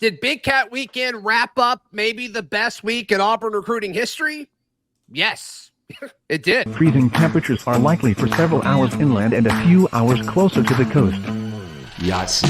Did Big Cat Weekend wrap up maybe the best week in Auburn recruiting history? Yes, it did. Freezing temperatures are likely for several hours inland and a few hours closer to the coast. Yahtzee.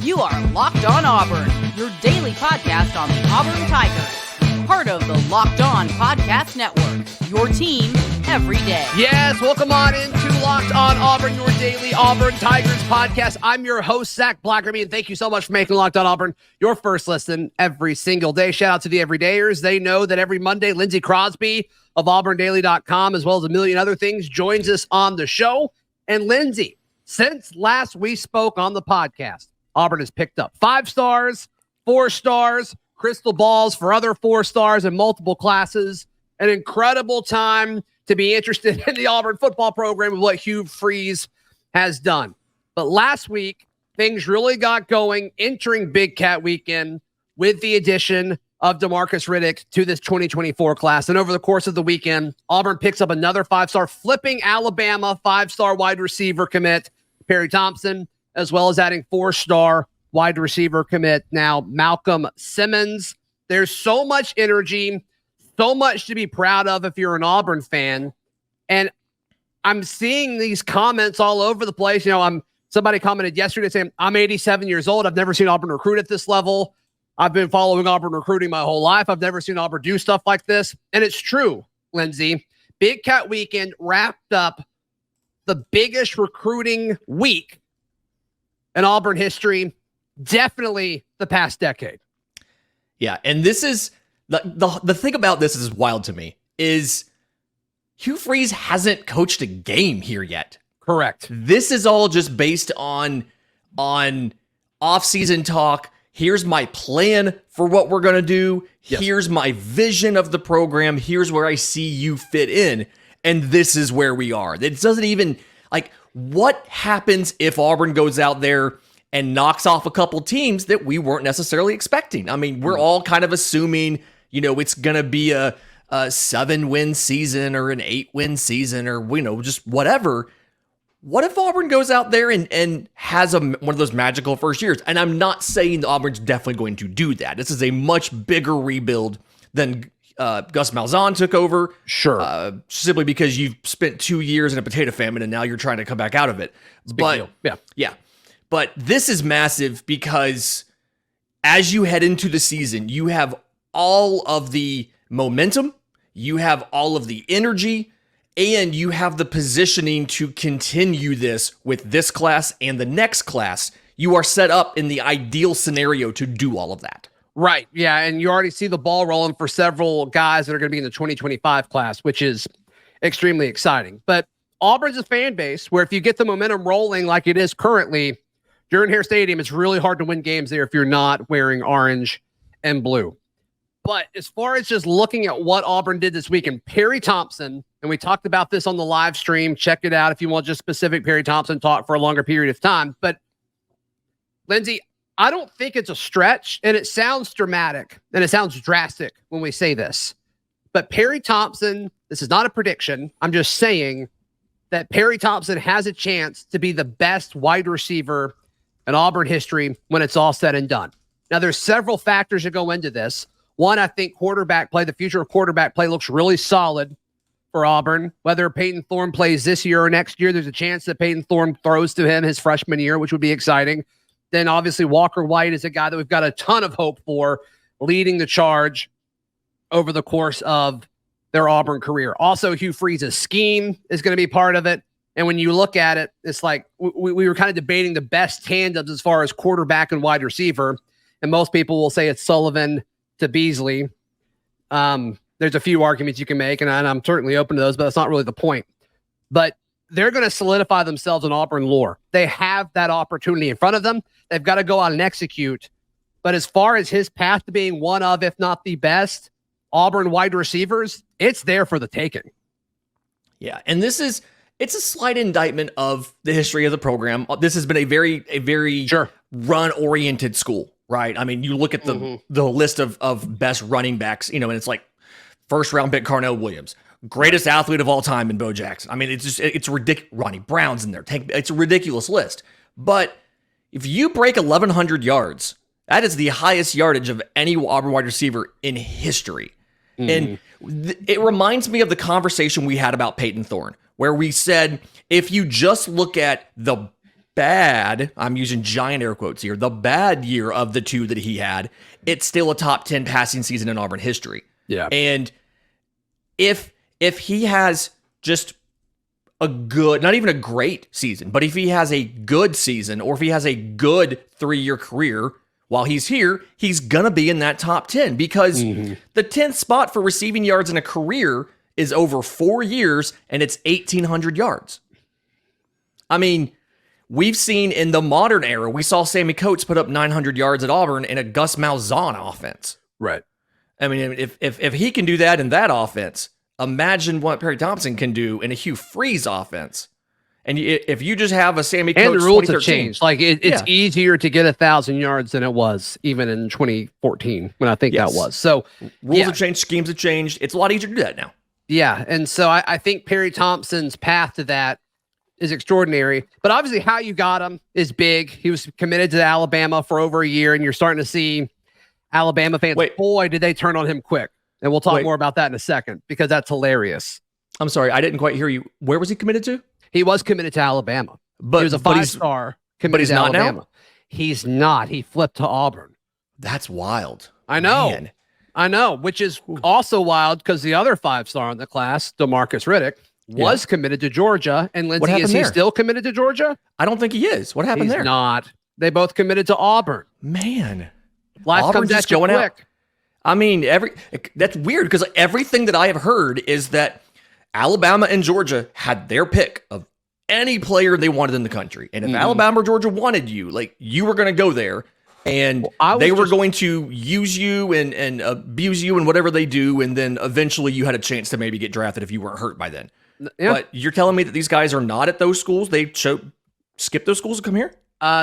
You are Locked On Auburn, your daily podcast on the Auburn Tigers. Part of the Locked On Podcast Network, your team every day. Yes, welcome on into Locked On Auburn, your daily Auburn Tigers podcast. I'm your host, Zac Blackerby, and thank you so much for making Locked On Auburn your first listen every single day. Shout out to the everydayers. They know that every Monday, Lindsay Crosby of auburndaily.com, as well as a million other things, joins us on the show. And Lindsay, since last we spoke on the podcast, Auburn has picked up 5 stars, 4 stars, crystal balls for other 4 stars in multiple classes. An incredible time to be interested in the Auburn football program and what Hugh Freeze has done. But last week, things really got going entering Big Cat Weekend with the addition of Demarcus Riddick to this 2024 class. And over the course of the weekend, Auburn picks up another 5-star, flipping Alabama 5-star wide receiver commit, Perry Thompson, as well as adding 4-star wide receiver commit now, Malcolm Simmons. There's so much energy, so much to be proud of if you're an Auburn fan. And I'm seeing these comments all over the place. Somebody commented yesterday saying, I'm 87 years old. I've never seen Auburn recruit at this level. I've been following Auburn recruiting my whole life. I've never seen Auburn do stuff like this. And it's true, Lindsay. Big Cat Weekend wrapped up the biggest recruiting week in Auburn history, definitely the past decade. Yeah, and this is the thing about this is wild to me is Hugh Freeze hasn't coached a game here yet. Correct. This is all just based on off-season talk. Here's my plan for what we're going to do. Yes. Here's my vision of the program. Here's where I see you fit in. And this is where we are. It doesn't even, what happens if Auburn goes out there and knocks off a couple teams that we weren't necessarily expecting? I mean, we're all kind of assuming, it's going to be a 7-win season or an 8-win season or, just whatever. What if Auburn goes out there and has one of those magical first years? And I'm not saying that Auburn's definitely going to do that. This is a much bigger rebuild than Gus Malzahn took over. Sure. Simply because you've spent 2 years in a potato famine and now you're trying to come back out of it. Big deal. Yeah. But this is massive because as you head into the season, you have all of the momentum, you have all of the energy, and you have the positioning to continue this with this class and the next class. You are set up in the ideal scenario to do all of that. Right. Yeah. And you already see the ball rolling for several guys that are going to be in the 2025 class, which is extremely exciting. But Auburn's a fan base where if you get the momentum rolling like it is currently, Jordan-Hare Stadium, it's really hard to win games there if you're not wearing orange and blue. But as far as just looking at what Auburn did this weekend, Perry Thompson, and we talked about this on the live stream. Check it out if you want just specific Perry Thompson talk for a longer period of time. But Lindsay, I don't think it's a stretch, and it sounds dramatic, and it sounds drastic when we say this. But Perry Thompson, this is not a prediction. I'm just saying that Perry Thompson has a chance to be the best wide receiver in Auburn history when it's all said and done. Now, there's several factors that go into this. One, I think quarterback play, the future of quarterback play looks really solid for Auburn. Whether Peyton Thorne plays this year or next year, there's a chance that Peyton Thorne throws to him his freshman year, which would be exciting. Then obviously Walker White is a guy that we've got a ton of hope for leading the charge over the course of their Auburn career. Also, Hugh Freeze's scheme is going to be part of it. And when you look at it, it's like we were kind of debating the best tandems as far as quarterback and wide receiver. And most people will say it's Sullivan to Beasley. There's a few arguments you can make, and I'm certainly open to those, but that's not really the point. But they're going to solidify themselves in Auburn lore. They have that opportunity in front of them. They've got to go out and execute. But as far as his path to being one of, if not the best, Auburn wide receivers, it's there for the taking. Yeah, and it's a slight indictment of the history of the program. This has been a very sure run-oriented school, right? I mean, you look at the list of best running backs, and it's like first-round pick Carnell Williams, greatest athlete of all time in Bo Jackson. I mean, it's ridiculous. Ronnie Brown's in there. It's a ridiculous list. But If you break 1,100 yards, that is the highest yardage of any Auburn wide receiver in history. And it reminds me of the conversation we had about Peyton Thorne, where we said, if you just look at the bad, I'm using giant air quotes here, the bad year of the two that he had, it's still a top 10 passing season in Auburn history. Yeah. And if he has just a good, not even a great season, but if he has a good season, or if he has a good 3-year career while he's here, he's going to be in that top 10, because the 10th spot for receiving yards in a career is over 4 years, and it's 1,800 yards. I mean, we've seen in the modern era, we saw Sammy Coates put up 900 yards at Auburn in a Gus Malzahn offense. Right. I mean, if he can do that in that offense, imagine what Perry Thompson can do in a Hugh Freeze offense. And if you just have a Sammy Coates, and the rules have changed. Like it's easier to get 1,000 yards than it was even in 2014 when I think that was. So rules have changed, schemes have changed. It's a lot easier to do that now. Yeah, and so I think Perry Thompson's path to that is extraordinary. But obviously, how you got him is big. He was committed to Alabama for over a year, and you're starting to see Alabama fans. Boy, did they turn on him quick. And we'll talk more about that in a second, because that's hilarious. I'm sorry, I didn't quite hear you. Where was he committed to? He was committed to Alabama. But he was a 5-star committed to Alabama. Now? He's not. He flipped to Auburn. That's wild. I know. Man. I know, which is also wild because the other 5-star in the class, Demarcus Riddick, was committed to Georgia. And Lindsay, is he still committed to Georgia? I don't think he is. What happened there? He's not. They both committed to Auburn. Man. Life Auburn's comes at you quick. Out. I mean, that's weird, because everything that I have heard is that Alabama and Georgia had their pick of any player they wanted in the country. And if Alabama or Georgia wanted you, like, you were going to go there, and they were going to use you and abuse you and whatever they do. And then eventually you had a chance to maybe get drafted if you weren't hurt by then. Yeah. But you're telling me that these guys are not at those schools? They skip those schools and come here?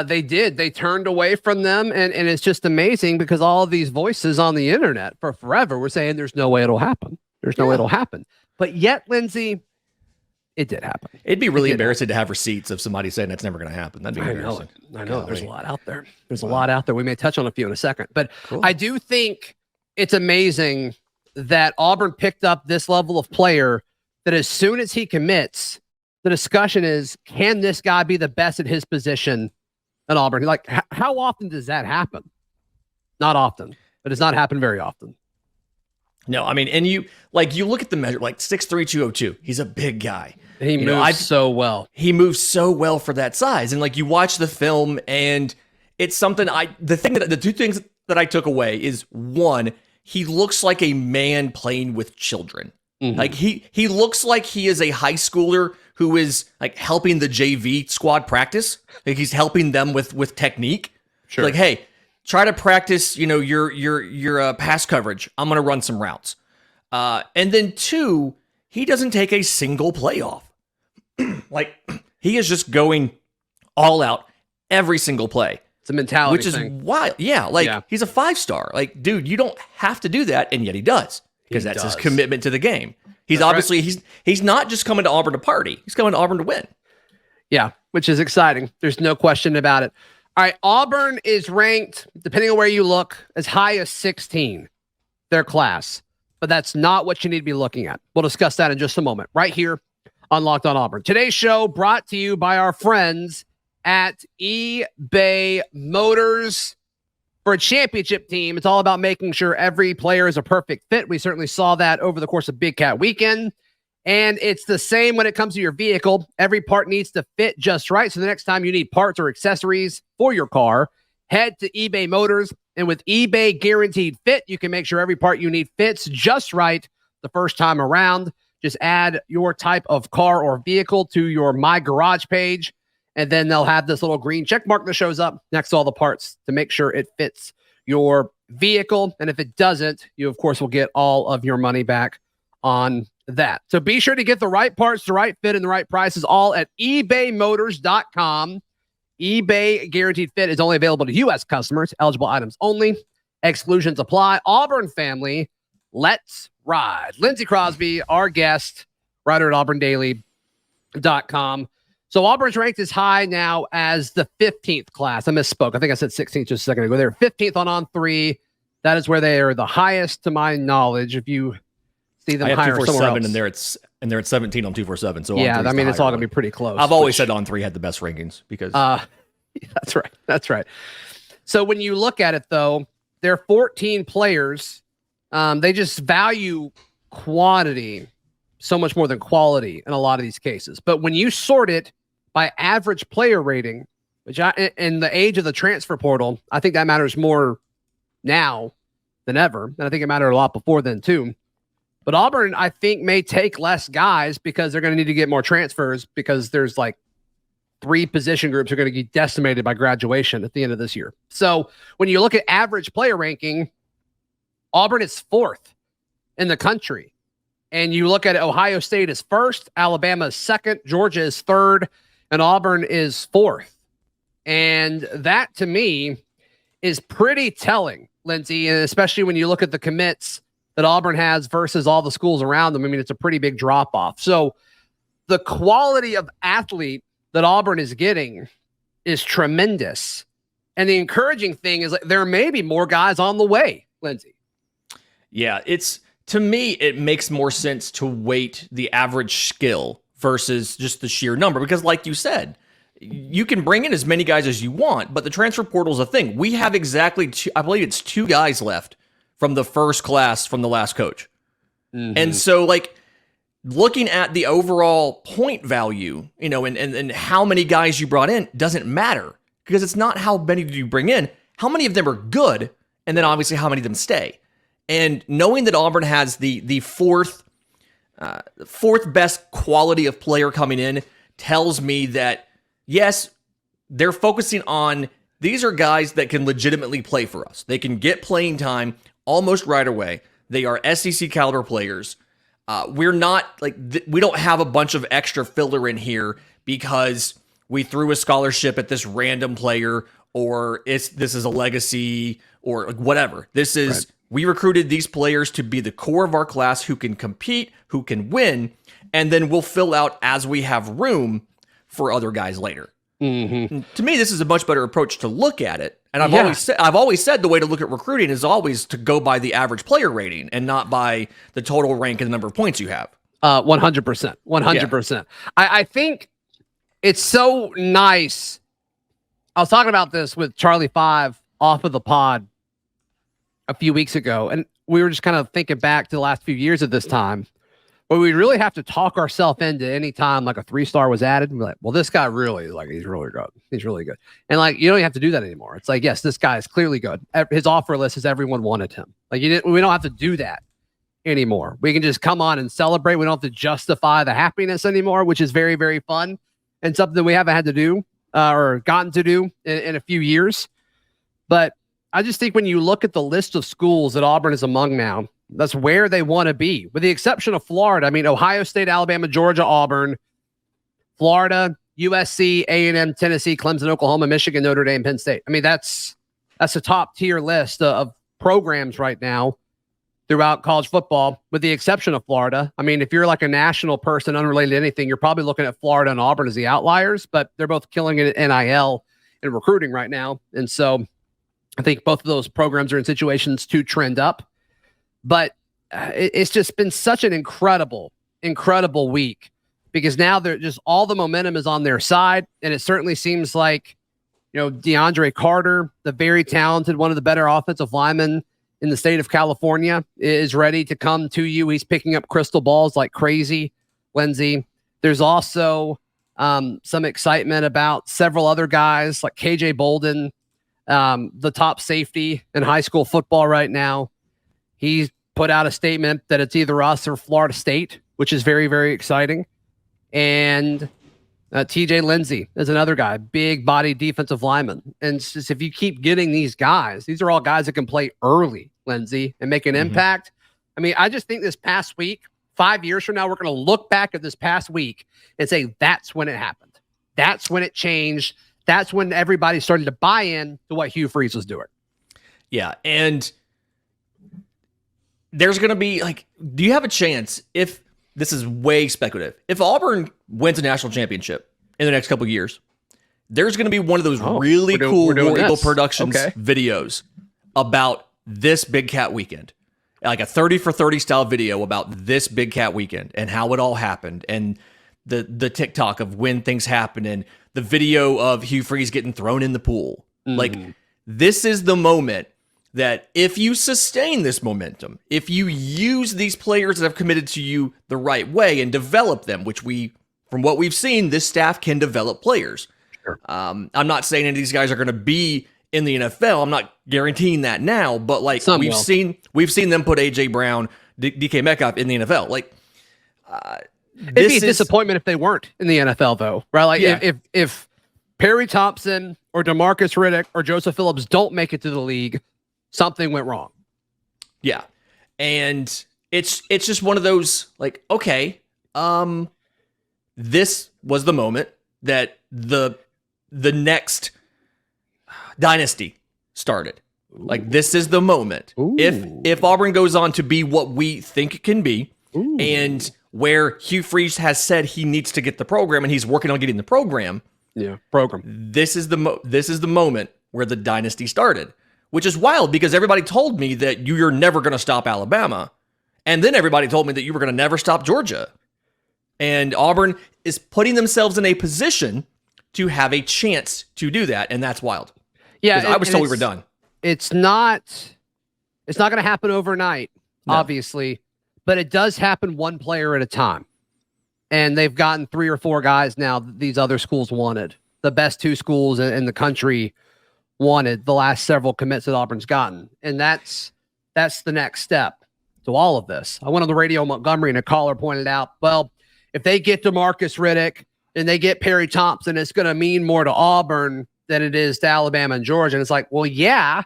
They did. They turned away from them. And it's just amazing, because all of these voices on the internet for forever were saying there's no way it'll happen. There's no way it'll happen. But yet, Lindsay, it did happen. It'd be really embarrassing to have receipts of somebody saying that's never going to happen. That'd be embarrassing. I know. There's a lot out there. There's a lot out there. We may touch on a few in a second. But I do think it's amazing that Auburn picked up this level of player that as soon as he commits, the discussion is, can this guy be the best at his position at Auburn? Like, how often does that happen? Not often. It does not happen very often. No, I mean, and you look at the measure, like 6'3", 202. He's a big guy. He moves so well. He moves so well for that size. And like, you watch the film, and it's something the two things that I took away is, one, he looks like a man playing with children. Like he looks like he is a high schooler who is like helping the JV squad practice. Like, he's helping them with technique. Sure. Like, hey, try to practice, your pass coverage. I'm going to run some routes. And then 2, he doesn't take a single play off. Like, he is just going all out every single play. It's a mentality which thing. Is wild. Yeah, he's a 5-star. Like, dude, you don't have to do that, and yet he does, because that's his commitment to the game. He's obviously he's not just coming to Auburn to party. He's coming to Auburn to win. Yeah, which is exciting. There's no question about it. All right, Auburn is ranked, depending on where you look, as high as 16, their class. But that's not what you need to be looking at. We'll discuss that in just a moment, right here on Locked On Auburn. Today's show brought to you by our friends at eBay Motors. For a championship team, it's all about making sure every player is a perfect fit. We certainly saw that over the course of Big Cat Weekend. And it's the same when it comes to your vehicle. Every part needs to fit just right. So the next time you need parts or accessories for your car, head to eBay Motors. And with eBay Guaranteed Fit, you can make sure every part you need fits just right the first time around. Just add your type of car or vehicle to your My Garage page, and then they'll have this little green check mark that shows up next to all the parts to make sure it fits your vehicle. And if it doesn't, you, of course, will get all of your money back on that. So be sure to get the right parts, the right fit, and the right prices, all at ebaymotors.com. eBay Guaranteed Fit is only available to U.S. customers. Eligible items only. Exclusions apply. Auburn family, let's ride. Lindsay Crosby, our guest, writer at auburndaily.com. So Auburn's ranked as high now as the 15th class. I misspoke. I think I said 16th just a second ago. They're 15th on3. That is where they are the highest to my knowledge. If you see them higher somewhere else. And they're at 17 on 247. So yeah, I mean, it's all going to be pretty close. I've always said On3 had the best rankings because. That's right. That's right. So when you look at it, though, there are 14 players. They just value quantity so much more than quality in a lot of these cases. But when you sort it by average player rating, which in the age of the transfer portal, I think that matters more now than ever. And I think it mattered a lot before then, too. But Auburn, I think, may take less guys because they're going to need to get more transfers because there's like 3 position groups are going to be decimated by graduation at the end of this year. So when you look at average player ranking, Auburn is 4th in the country. And you look at it, Ohio State is 1st, Alabama is 2nd, Georgia is 3rd, and Auburn is 4th. And that, to me, is pretty telling, Lindsay, and especially when you look at the commits that Auburn has versus all the schools around them. I mean, it's a pretty big drop-off. So the quality of athlete that Auburn is getting is tremendous. And the encouraging thing is there may be more guys on the way, Lindsay. Yeah, to me, it makes more sense to weight the average skill versus just the sheer number. Because like you said, you can bring in as many guys as you want, but the transfer portal is a thing. We have exactly 2 guys left from the first class from the last coach. Mm-hmm. And so, like, looking at the overall point value, and how many guys you brought in doesn't matter because it's not how many did you bring in, how many of them are good, and then obviously how many of them stay. And knowing that Auburn has the fourth best quality of player coming in tells me that, yes, they're focusing on these are guys that can legitimately play for us. They can get playing time almost right away. They are SEC caliber players. We're not we don't have a bunch of extra filler in here because we threw a scholarship at this random player or this is a legacy or whatever. This is, right. We recruited these players to be the core of our class who can compete, who can win, and then we'll fill out as we have room for other guys later. Mm-hmm. To me, this is a much better approach to look at it. And I've always said the way to look at recruiting is always to go by the average player rating and not by the total rank and the number of points you have. 100%. 100%. Yeah. I think it's so nice. I was talking about this with Charlie 5 off of the pod a few weeks ago, and we were just kind of thinking back to the last few years at this time, where we really have to talk ourselves into any time like a 3-star was added. And we're like, well, this guy really, he's really good. He's really good. And you don't even have to do that anymore. It's like, yes, this guy is clearly good. His offer list is everyone wanted him. We don't have to do that anymore. We can just come on and celebrate. We don't have to justify the happiness anymore, which is very, very fun and something that we haven't had to do or gotten to do in a few years. But I just think when you look at the list of schools that Auburn is among now, that's where they want to be, with the exception of Florida. I mean, Ohio State, Alabama, Georgia, Auburn, Florida, USC, A&M, Tennessee, Clemson, Oklahoma, Michigan, Notre Dame, Penn State. I mean, that's a top tier list of programs right now throughout college football, with the exception of Florida. I mean, if you're like a national person unrelated to anything, you're probably looking at Florida and Auburn as the outliers, but they're both killing it at NIL and recruiting right now. And so I think both of those programs are in situations to trend up. But it's just been such an incredible week because now they're just all the momentum is on their side. And it certainly seems like, DeAndre Carter, the very talented, one of the better offensive linemen in the state of California, is ready to come to you. He's picking up crystal balls like crazy, Lindsay. There's also some excitement about several other guys like KJ Bolden, the top safety in high school football right now. He's put out a statement that it's either us or Florida State, which is very, very exciting. And TJ Lindsay is another guy, big body defensive lineman. And it's just, if you keep getting these guys, these are all guys that can play early, Lindsay, and make an impact. I mean, I just think this past week, 5 years from now, we're going to look back at this past week and say, that's when it happened. That's when it changed. That's when everybody started to buy in to what Hugh Freeze was doing. Yeah. And there's going to be do you have a chance, if this is way speculative, if Auburn wins a national championship in the next couple of years, there's going to be one of those really cool War Eagle Productions videos about this Big Cat weekend. Like a 30 for 30 style video about this Big Cat weekend and how it all happened, and the TikTok of when things happen, and the video of Hugh Freeze getting thrown in the pool. Like, this is the moment that if you sustain this momentum, if you use these players that have committed to you the right way and develop them, which from what we've seen, this staff can develop players. Sure. I'm not saying any of these guys are going to be in the NFL. I'm not guaranteeing that now, but like we've seen them put AJ Brown, DK Metcalf in the NFL. Like, it'd be a disappointment if they weren't in the NFL, though, right? Like, if Perry Thompson or Demarcus Riddick or Joseph Phillips don't make it to the league, something went wrong. Yeah, and it's just one of those, like, okay, this was the moment that the next dynasty started. Ooh. Like, this is the moment. Ooh. If Auburn goes on to be what we think it can be, ooh, and where Hugh Freeze has said he needs to get the program, and he's working on getting the program. Yeah, This is the moment where the dynasty started, which is wild because everybody told me that you're never going to stop Alabama, and then everybody told me that you were going to never stop Georgia. And Auburn is putting themselves in a position to have a chance to do that, and that's wild. Yeah, I was told we were done. It's not going to happen overnight, obviously, but it does happen one player at a time. And they've gotten 3 or 4 guys now that these other schools wanted. The best 2 schools in the country wanted the last several commits that Auburn's gotten. And that's the next step to all of this. I went on the radio in Montgomery, and a caller pointed out, well, if they get DeMarcus Riddick and they get Perry Thompson, it's going to mean more to Auburn than it is to Alabama and Georgia. And it's like, well, yeah,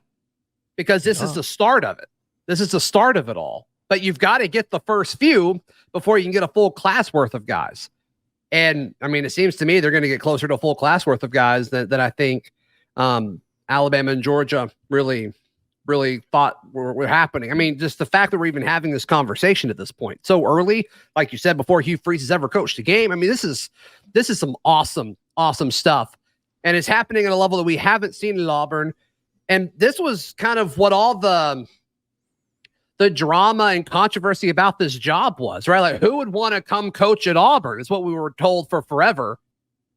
because this is the start of it. This is the start of it all. But you've got to get the first few before you can get a full class worth of guys. And, I mean, it seems to me they're going to get closer to a full class worth of guys that I think Alabama and Georgia really thought were happening. I mean, just the fact that we're even having this conversation at this point so early, like you said, before Hugh Freeze has ever coached a game. I mean, this is some awesome stuff. And it's happening at a level that we haven't seen in Auburn. And this was kind of what all the drama and controversy about this job was, right? Like, who would want to come coach at Auburn? Is what we were told for forever.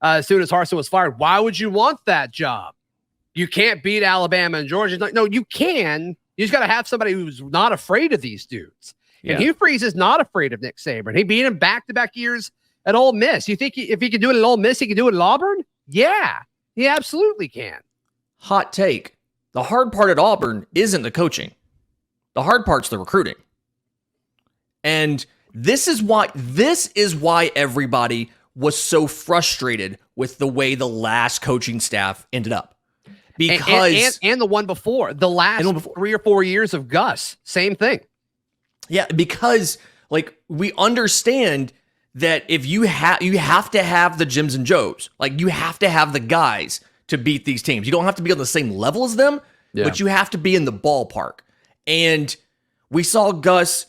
As soon as Harsin was fired, why would you want that job? You can't beat Alabama and Georgia. Like, no, you can. You just got to have somebody who's not afraid of these dudes. Yeah. And Hugh Freeze is not afraid of Nick Saban. He beat him back-to-back years at Ole Miss. You think if he could do it at Ole Miss, he could do it at Auburn? Yeah, he absolutely can. Hot take. The hard part at Auburn isn't the coaching. The hard part's the recruiting. And this is why everybody was so frustrated with the way the last coaching staff ended up. Because and the one before, the last 3 or 4 years of Gus, same thing. Yeah, because like we understand that if you have to have the Jims and Joes, like you have to have the guys to beat these teams. You don't have to be on the same level as them, but you have to be in the ballpark. And we saw Gus,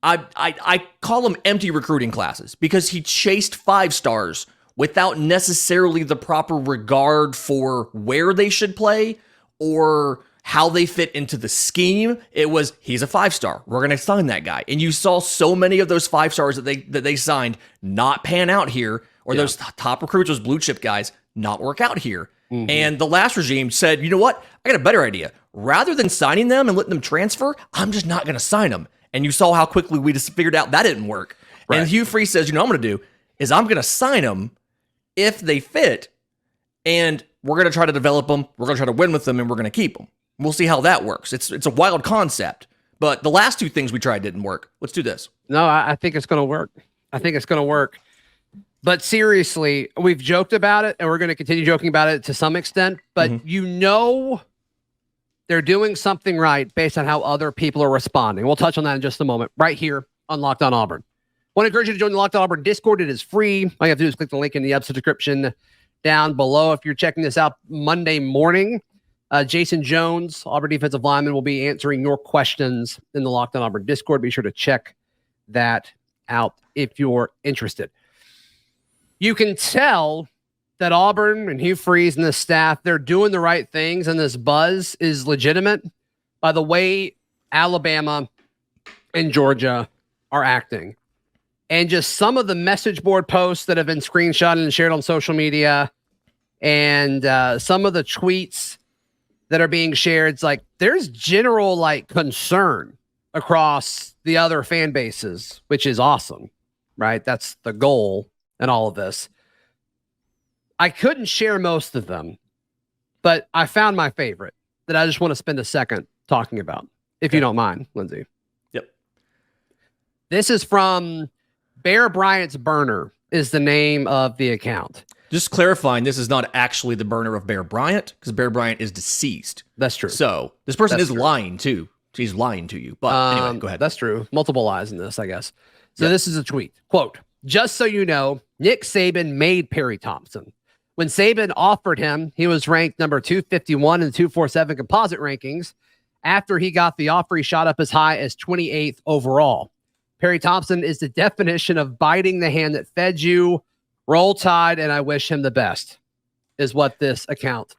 I call them empty recruiting classes because he chased 5 stars without necessarily the proper regard for where they should play or how they fit into the scheme. It was, he's a 5-star. We're going to sign that guy. And you saw so many of those 5 stars that they signed not pan out here, or those top recruits, those blue chip guys, not work out here. Mm-hmm. And the last regime said, you know what? I got a better idea. Rather than signing them and letting them transfer, I'm just not going to sign them. And you saw how quickly we just figured out that didn't work. Right. And Hugh Freeze says, you know what I'm going to do is I'm going to sign them if they fit, and we're going to try to develop them. We're going to try to win with them, and we're going to keep them. We'll see how that works. It's a wild concept, but the last 2 things we tried didn't work. Let's do this. No, I think it's going to work. I think it's going to work. But seriously, we've joked about it, and we're going to continue joking about it to some extent, but you know they're doing something right based on how other people are responding. We'll touch on that in just a moment, right here on Locked On Auburn. I want to encourage you to join the Locked On Auburn Discord. It is free. All you have to do is click the link in the episode description down below. If you're checking this out Monday morning, Jason Jones, Auburn defensive lineman, will be answering your questions in the Locked On Auburn Discord. Be sure to check that out if you're interested. You can tell that Auburn and Hugh Freeze and the staff, they're doing the right things, and this buzz is legitimate by the way Alabama and Georgia are acting. And just some of the message board posts that have been screenshotted and shared on social media, and some of the tweets that are being shared, it's like there's general like concern across the other fan bases, which is awesome, right? That's the goal in all of this. I couldn't share most of them, but I found my favorite that I just want to spend a second talking about, if you don't mind, Lindsay. Yep. This is from Bear Bryant's Burner is the name of the account. Just clarifying, this is not actually the burner of Bear Bryant, because Bear Bryant is deceased. That's true. So this person That's is true. lying too. She's lying to you. But anyway, go ahead. That's true. Multiple lies in this, I guess. So This is a tweet. Quote, "Just so you know, Nick Saban made Perry Thompson. When Saban offered him, he was ranked number 251 in the 247 composite rankings. After he got the offer, he shot up as high as 28th overall. Perry Thompson is the definition of biting the hand that fed you. Roll Tide, and I wish him the best," is what this account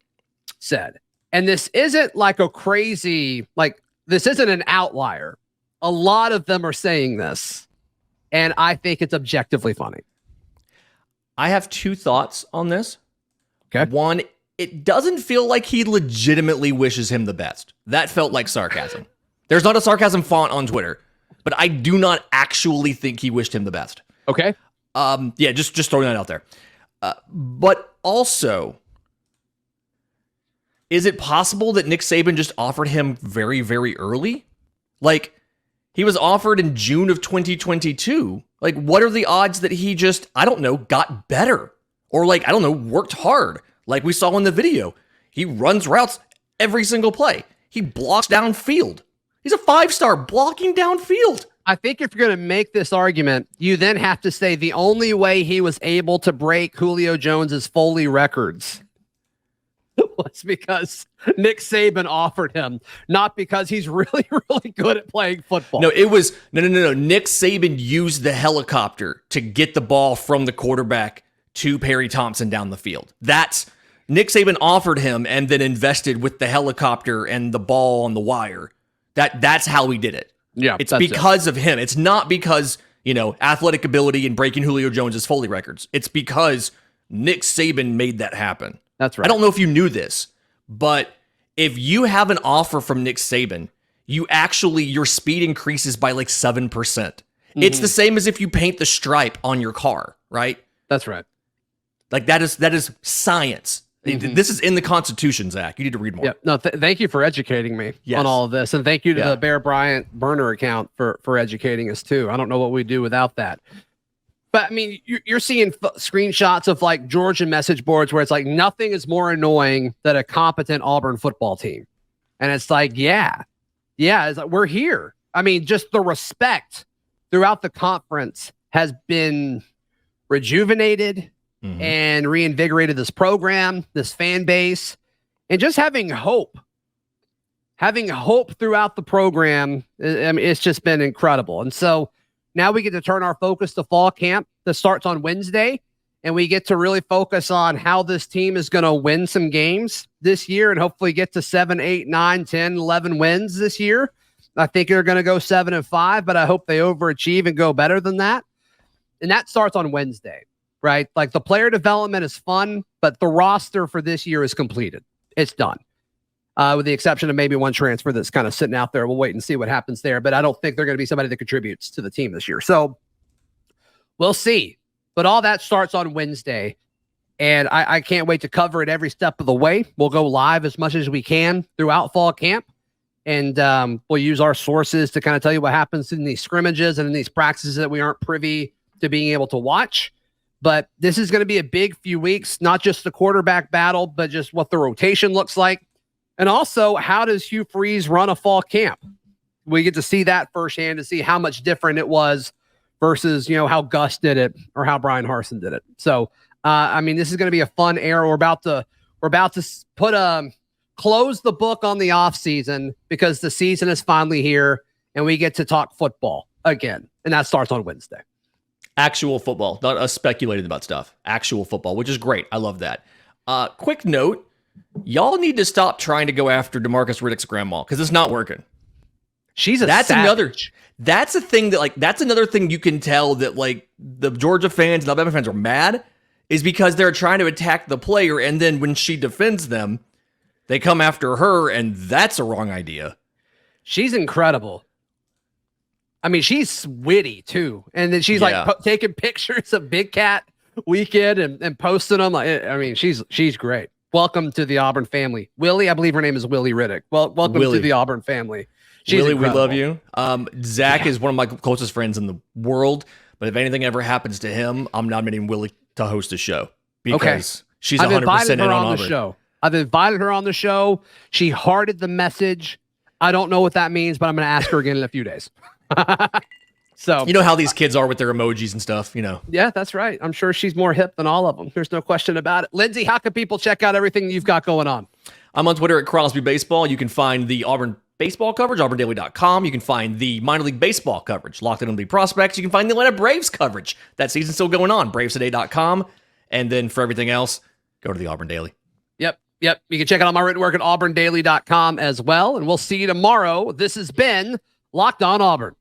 said. And this isn't like a crazy, like, this isn't an outlier. A lot of them are saying this, and I think it's objectively funny. I have two thoughts on this. Okay. One, it doesn't feel like he legitimately wishes him the best. That felt like sarcasm. There's not a sarcasm font on Twitter, but I do not actually think he wished him the best. Okay. Yeah, just throwing that out there. But also, is it possible that Nick Saban just offered him very, very early? Like, he was offered in June of 2022. Like, what are the odds that he just, I don't know, got better? Or like, I don't know, worked hard. Like we saw in the video. He runs routes every single play. He blocks downfield. He's a 5-star blocking downfield. I think if you're going to make this argument, you then have to say the only way he was able to break Julio Jones's Foley records was because Nick Saban offered him, not because he's really, really good at playing football. No, it was, no. Nick Saban used the helicopter to get the ball from the quarterback to Perry Thompson down the field. That's, Nick Saban offered him and then invested with the helicopter and the ball on the wire. That's how he did it. Yeah, it's because of him. It's not because, athletic ability and breaking Julio Jones's Foley records. It's because Nick Saban made that happen. That's right. I don't know if you knew this, but if you have an offer from Nick Saban, your speed increases by like 7%. Mm-hmm. It's the same as if you paint the stripe on your car, right? That's right. Like that is science. Mm-hmm. This is in the Constitution, Zach. You need to read more. Yeah. No, thank you for educating me on all of this. And thank you to the Bear Bryant burner account for educating us too. I don't know what we'd do without that. But I mean, you're seeing screenshots of like Georgia message boards where it's like nothing is more annoying than a competent Auburn football team. And it's like, yeah, it's like, we're here. I mean, just the respect throughout the conference has been rejuvenated and reinvigorated this program, this fan base, and just having hope throughout the program. I mean, it's just been incredible. And so now we get to turn our focus to fall camp that starts on Wednesday, and we get to really focus on how this team is going to win some games this year and hopefully get to 7, 8, 9, 10, 11 wins this year. I think they're going to go 7-5, but I hope they overachieve and go better than that. And that starts on Wednesday, right? Like the player development is fun, but the roster for this year is completed. It's done. With the exception of maybe one transfer that's kind of sitting out there. We'll wait and see what happens there, but I don't think they're going to be somebody that contributes to the team this year. So we'll see. But all that starts on Wednesday, and I can't wait to cover it every step of the way. We'll go live as much as we can throughout fall camp, and we'll use our sources to kind of tell you what happens in these scrimmages and in these practices that we aren't privy to being able to watch. But this is going to be a big few weeks, not just the quarterback battle, but just what the rotation looks like. And also, how does Hugh Freeze run a fall camp? We get to see that firsthand to see how much different it was versus, how Gus did it or how Brian Harsin did it. So, I mean, this is going to be a fun era. We're about to close the book on the off season because the season is finally here and we get to talk football again. And that starts on Wednesday. Actual football, not us speculating about stuff. Actual football, which is great. I love that. Quick note, y'all need to stop trying to go after Demarcus Riddick's grandma because it's not working. She's a that's savage. That's a thing that that's another thing you can tell that the Georgia fans and Alabama fans are mad is because they're trying to attack the player, and then when she defends them, they come after her, and that's a wrong idea. She's incredible. I mean, she's witty too, and then she's taking pictures of Big Cat Weekend and posting them. I mean, she's great. Welcome to the Auburn family, Willie. I believe her name is Willie Riddick. Well, welcome to the Auburn family. She's Willie, incredible. we love you. Zac is one of my closest friends in the world, but if anything ever happens to him, I'm nominating Willie to host a show because she's 100% in on Auburn. The show. I've invited her on the show. She hearted the message. I don't know what that means, but I'm going to ask her again in a few days. So you know how these kids are with their emojis and stuff, Yeah, that's right. I'm sure she's more hip than all of them. There's no question about it. Lindsay, how can people check out everything you've got going on? I'm on Twitter at Crosby Baseball. You can find the Auburn baseball coverage, auburndaily.com. You can find the minor league baseball coverage, Locked On Prospects. You can find the Atlanta Braves coverage. That season's still going on, bravestoday.com. And then for everything else, go to the Auburn Daily. Yep. You can check out all my written work at auburndaily.com as well. And we'll see you tomorrow. This has been Locked On Auburn.